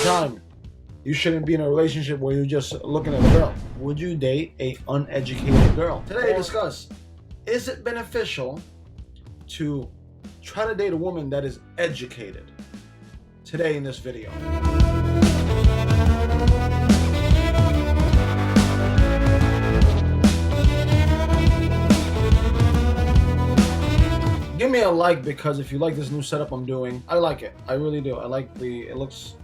time, you shouldn't be in a relationship where you're just looking at a girl. Would you date a uneducated girl? Today, I discuss, is it beneficial to try to date a woman that is educated? Today in this video. Give me a like, because if you like this new setup I'm doing, I like it. I really do. I like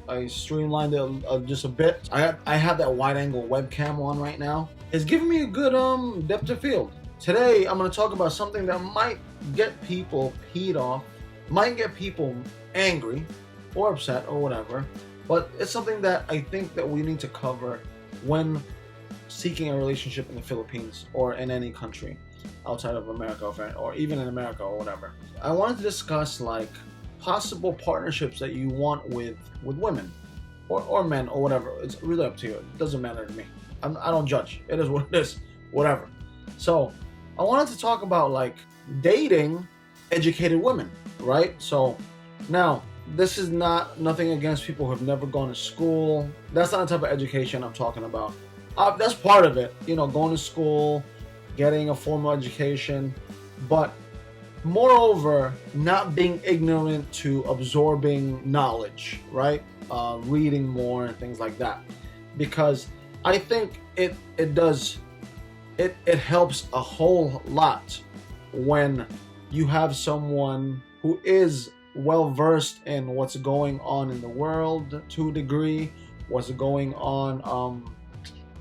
I streamlined it just a bit. I have that wide angle webcam on right now. It's giving me a good depth of field. Today I'm going to talk about something that might get people peed off, might get people angry or upset or whatever, but it's something that I think that we need to cover when seeking a relationship in the Philippines or in any country outside of America, or even in America or whatever. I wanted to discuss like possible partnerships that you want with women or men or whatever. It's really up to you. It doesn't matter to me. I don't judge. It is what it is. Whatever. So I wanted to talk about like dating educated women, right? So now this is nothing against people who have never gone to school. That's not the type of education I'm talking about. That's part of it, you know, going to school, getting a formal education, but moreover, not being ignorant to absorbing knowledge, right? Reading more and things like that, because I think it helps a whole lot when you have someone who is well versed in what's going on in the world to a degree, what's going on,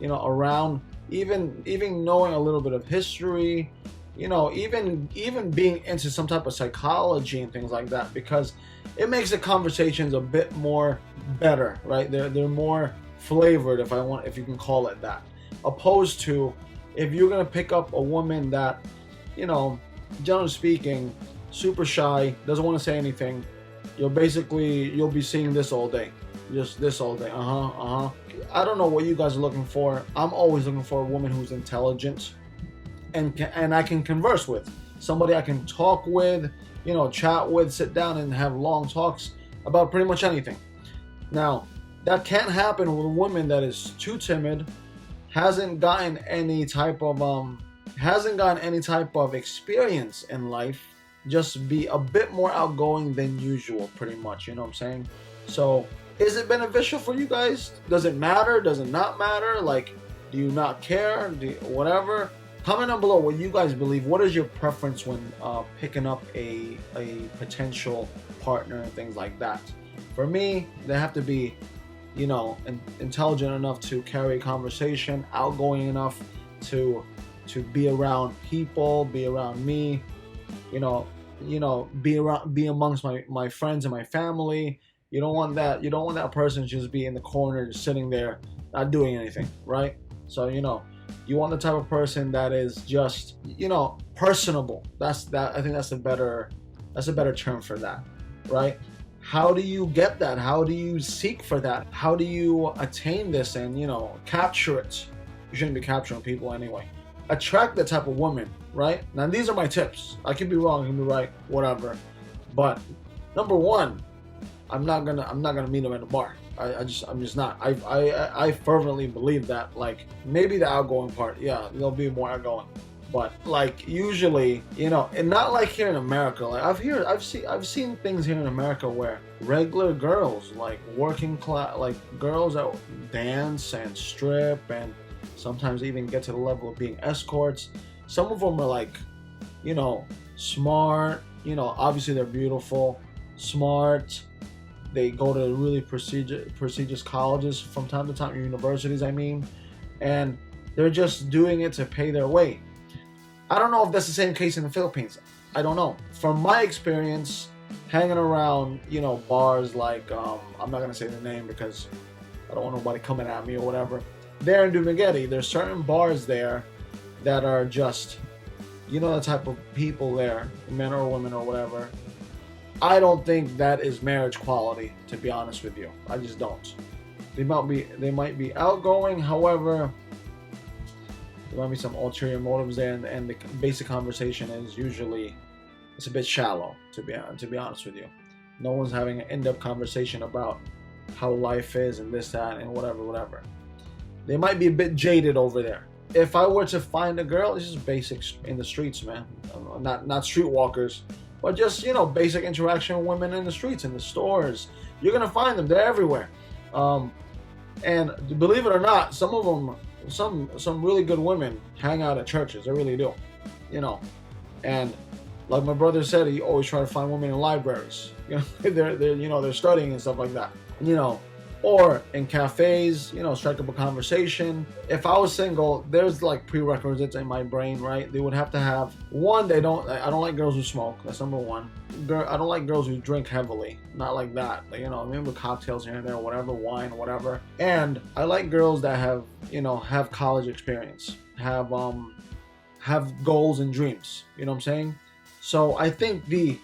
you know, around. Even knowing a little bit of history, you know, even being into some type of psychology and things like that, because it makes the conversations a bit more better, right? They're more flavored, if you can call it that, opposed to if you're gonna pick up a woman that, you know, generally speaking, super shy, doesn't want to say anything. You'll be seeing this all day. Just this all day. I don't know what you guys are looking for. I'm always looking for a woman who's intelligent and I can converse with. Somebody I can talk with, you know, chat with, sit down and have long talks about pretty much anything. Now, that can't happen with a woman that is too timid, hasn't gotten any type of experience in life, just be a bit more outgoing than usual, pretty much, you know what I'm saying? So is it beneficial for you guys? Does it matter? Does it not matter? Like, do you not care? Whatever. Comment down below what you guys believe. What is your preference when picking up a potential partner and things like that? For me, they have to be, you know, intelligent enough to carry a conversation, outgoing enough to be around people, be around me, you know, be amongst my friends and my family. You don't want that person to just be in the corner, just sitting there, not doing anything, right? So, you know, you want the type of person that is just, you know, personable. I think that's a better term for that, right? How do you get that? How do you seek for that? How do you attain this and, you know, capture it? You shouldn't be capturing people anyway. Attract that type of woman, right? Now, these are my tips. I could be wrong, I can be right, whatever. But number one, I'm not gonna meet them at a bar. I'm just not. I fervently believe that. Like, maybe the outgoing part, yeah, they'll be more outgoing. But like usually, you know, and not like here in America. Like I've seen things here in America where regular girls, like working class, like girls that dance and strip and sometimes even get to the level of being escorts. Some of them are like, you know, smart. You know, obviously they're beautiful, smart. They go to really prestigious colleges from time to time, universities, I mean, and they're just doing it to pay their way. I don't know if that's the same case in the Philippines. I don't know. From my experience, hanging around, you know, bars like, I'm not going to say the name because I don't want nobody coming at me or whatever. There in Dumaguete, there's certain bars there that are just, you know, the type of people there, men or women or whatever. I don't think that is marriage quality, to be honest with you. I just don't. They might be outgoing, however, there might be some ulterior motives there, and the basic conversation is usually, it's a bit shallow, to be honest with you. No one's having an in-depth conversation about how life is and this, that, and whatever. They might be a bit jaded over there. If I were to find a girl, it's just basics in the streets, man. Not streetwalkers, but just, you know, basic interaction with women in the streets, in the stores. You're gonna find them. They're everywhere. And believe it or not, some of them, some really good women hang out at churches. They really do, you know. And like my brother said, he always try to find women in libraries. You know, they're studying and stuff like that. You know, or in cafes, you know, strike up a conversation. If I was single, there's like prerequisites in my brain, right? They would have to have one. I don't like girls who smoke. That's number one. I don't like girls who drink heavily. Not like that. Like, you know, maybe cocktails here and there, whatever, wine, whatever. And I like girls that have, you know, have college experience, have goals and dreams. You know what I'm saying? So I think the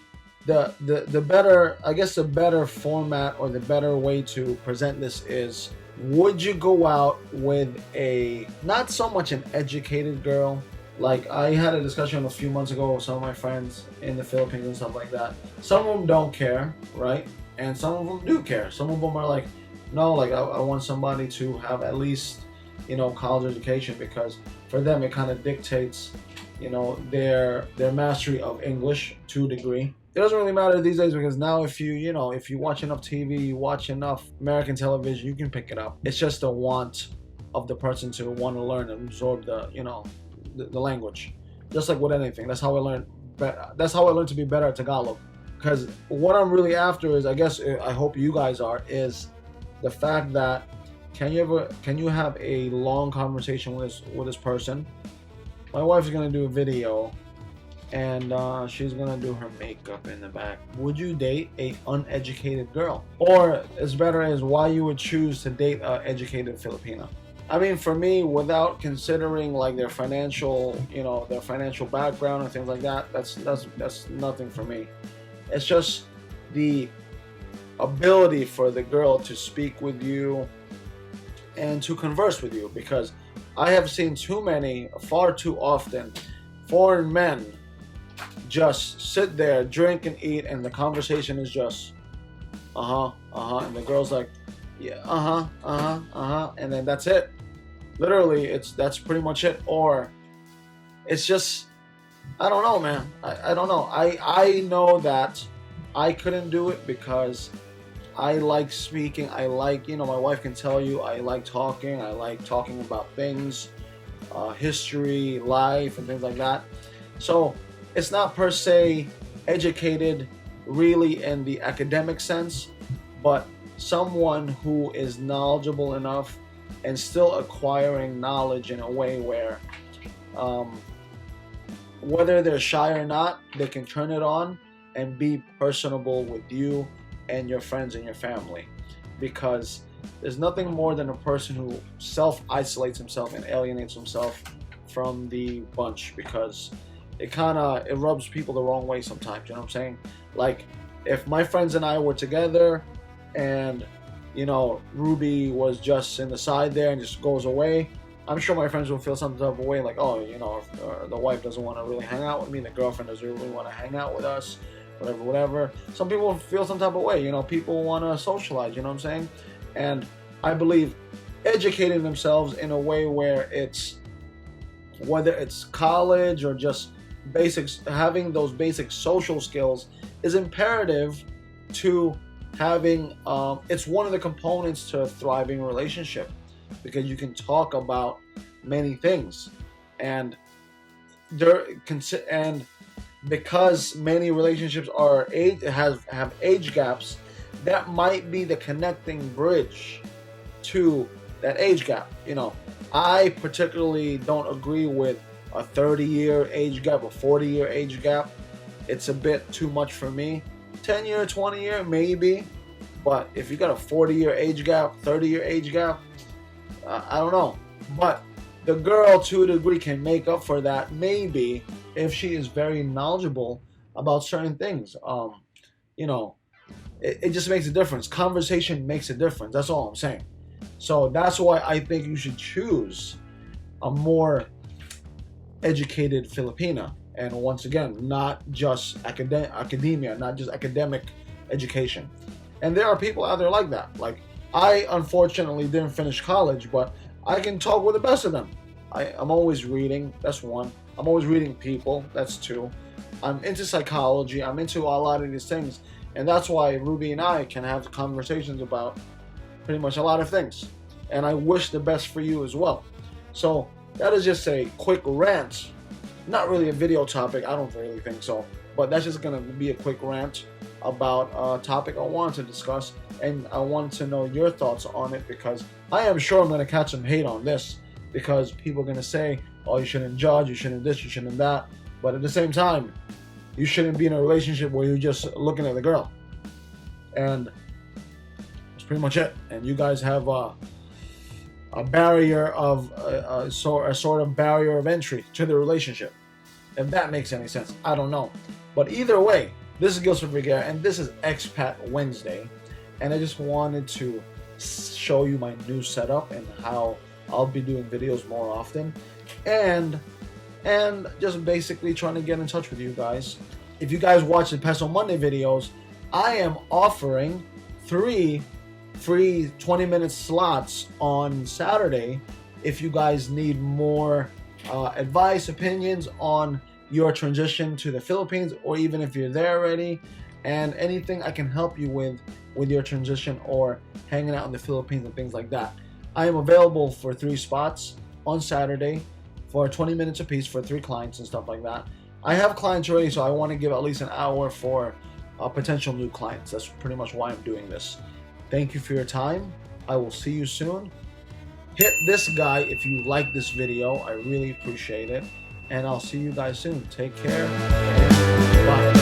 better, I guess the better format or the better way to present this is, would you go out with a, not so much an educated girl? Like, I had a discussion a few months ago with some of my friends in the Philippines and stuff like that. Some of them don't care, right? And some of them do care. Some of them are like, no, like I want somebody to have at least, you know, college education, because for them it kind of dictates, you know, their mastery of English to a degree. It doesn't really matter these days, because now if you watch enough TV, you watch enough American television, you can pick it up. It's just a want of the person to want to learn and absorb the, you know, the language. Just like with anything. That's how I learned. That's how I learned to be better at Tagalog. Because what I'm really after is, I hope you guys are, is the fact that can you have a long conversation with this person? My wife's gonna do a video, and she's gonna do her makeup in the back. Would you date a uneducated girl? Or as better as why you would choose to date an educated Filipina? I mean, for me, without considering like their financial, you know, their financial background and things like that, that's nothing for me. It's just the ability for the girl to speak with you and to converse with you, because I have seen far too often, foreign men just sit there, drink and eat, and the conversation is just and the girl's like, yeah, and then that's it. Literally, that's pretty much it. Or it's just, I don't know, man. I don't know. I know that I couldn't do it because I like speaking. I like, you know, my wife can tell you, I like talking. I like talking about things, history, life, and things like that. So it's not per se educated really in the academic sense, but someone who is knowledgeable enough and still acquiring knowledge in a way where whether they're shy or not, they can turn it on and be personable with you and your friends and your family. Because there's nothing more than a person who self-isolates himself and alienates himself from the bunch, because it rubs people the wrong way sometimes, you know what I'm saying? Like, if my friends and I were together and, you know, Ruby was just in the side there and just goes away, I'm sure my friends will feel some type of way, like, oh, you know, if, the wife doesn't want to really hang out with me, the girlfriend doesn't really want to hang out with us, whatever. Some people feel some type of way, you know, people want to socialize, you know what I'm saying? And I believe educating themselves in a way where whether it's college or just basics, having those basic social skills is imperative to having, it's one of the components to a thriving relationship, because you can talk about many things, and because many relationships have age gaps, that might be the connecting bridge to that age gap. You know, I particularly don't agree with a 30-year age gap, a 40-year age gap. It's a bit too much for me. 10-year, 20-year, maybe. But if you got a 40-year age gap, 30-year age gap, I don't know. But the girl, to a degree, can make up for that, maybe, if she is very knowledgeable about certain things. You know, it just makes a difference. Conversation makes a difference. That's all I'm saying. So that's why I think you should choose a more educated Filipina. And once again, not just academia, not just academic education. And there are people out there like that. Like, I unfortunately didn't finish college, but I can talk with the best of them. I'm always reading. That's one. I'm always reading people. That's two. I'm into psychology. I'm into a lot of these things. And that's why Ruby and I can have conversations about pretty much a lot of things. And I wish the best for you as well. So that is just a quick rant. Not really a video topic. I don't really think so. But that's just going to be a quick rant about a topic I wanted to discuss. And I wanted to know your thoughts on it, because I am sure I'm going to catch some hate on this, because people are going to say, oh, you shouldn't judge, you shouldn't this, you shouldn't that. But at the same time, you shouldn't be in a relationship where you're just looking at the girl. And that's pretty much it. And you guys have a barrier of a sort of barrier of entry to the relationship. If that makes any sense, I don't know. But either way, this is Gilsar Vergara, and this is Expat Wednesday. And I just wanted to show you my new setup and how I'll be doing videos more often. And just basically trying to get in touch with you guys. If you guys watch the Peso Monday videos, I am offering 3 free 20-minute slots on Saturday if you guys need more advice, opinions on your transition to the Philippines, or even if you're there already, and anything I can help you with your transition or hanging out in the Philippines and things like that. I am available for 3 spots on Saturday for 20 minutes apiece for 3 clients and stuff like that. I have clients already, so I want to give at least an hour for potential new clients. That's pretty much why I'm doing this. Thank you for your time. I will see you soon. Hit this guy if you like this video. I really appreciate it. And I'll see you guys soon. Take care. Bye.